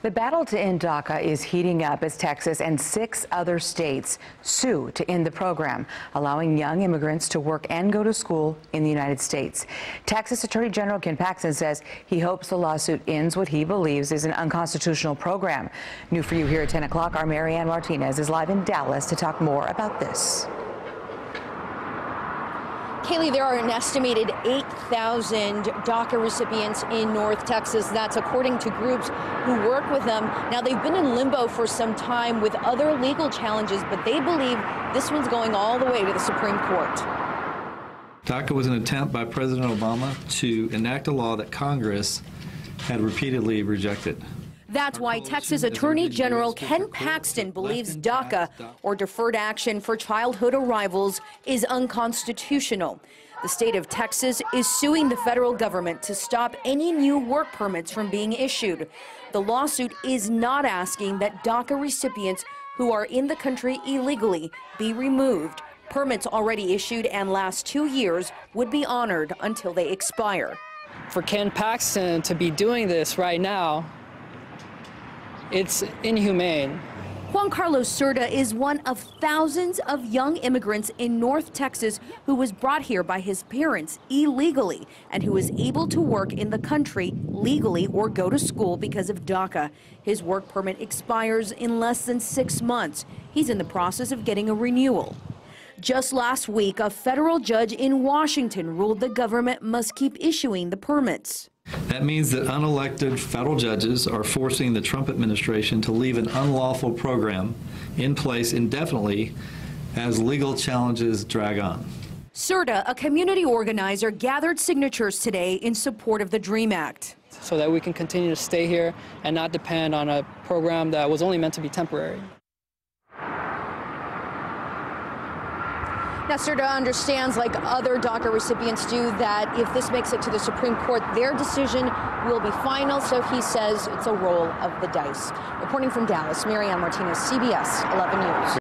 The battle to end DACA is heating up as Texas and 6 other states sue to end the program, allowing young immigrants to work and go to school in the United States. Texas Attorney General Ken Paxton says he hopes the lawsuit ends what he believes is an unconstitutional program. New for you here at 10 o'clock, our Marianne Martinez is live in Dallas to talk more about this. Kaylee, there are an estimated 8,000 DACA recipients in North Texas. That's according to groups who work with them. Now, they've been in limbo for some time with other legal challenges, but they believe this one's going all the way to the Supreme Court. DACA was an attempt by President Obama to enact a law that Congress had repeatedly rejected. That's why Texas Attorney General Ken Paxton believes DACA, or Deferred Action for Childhood Arrivals, is unconstitutional. The state of Texas is suing the federal government to stop any new work permits from being issued. The lawsuit is not asking that DACA recipients who are in the country illegally be removed. Permits already issued and last 2 years would be honored until they expire. For Ken Paxton to be doing this right now, it's inhumane. Juan Carlos Cerda is one of thousands of young immigrants in North Texas who was brought here by his parents illegally and who is able to work in the country legally or go to school because of DACA. His work permit expires in less than 6 months. He's in the process of getting a renewal. Just last week, a federal judge in Washington ruled the government must keep issuing the permits. That means that unelected federal judges are forcing the Trump administration to leave an unlawful program in place indefinitely as legal challenges drag on. Cerda, a community organizer, gathered signatures today in support of the DREAM Act. So that we can continue to stay here and not depend on a program that was only meant to be temporary. Now, Cerda understands, like other DACA recipients do, that if this makes it to the Supreme Court, their decision will be final. So he says it's a roll of the dice. Reporting from Dallas, Marianne Martinez, CBS 11 News.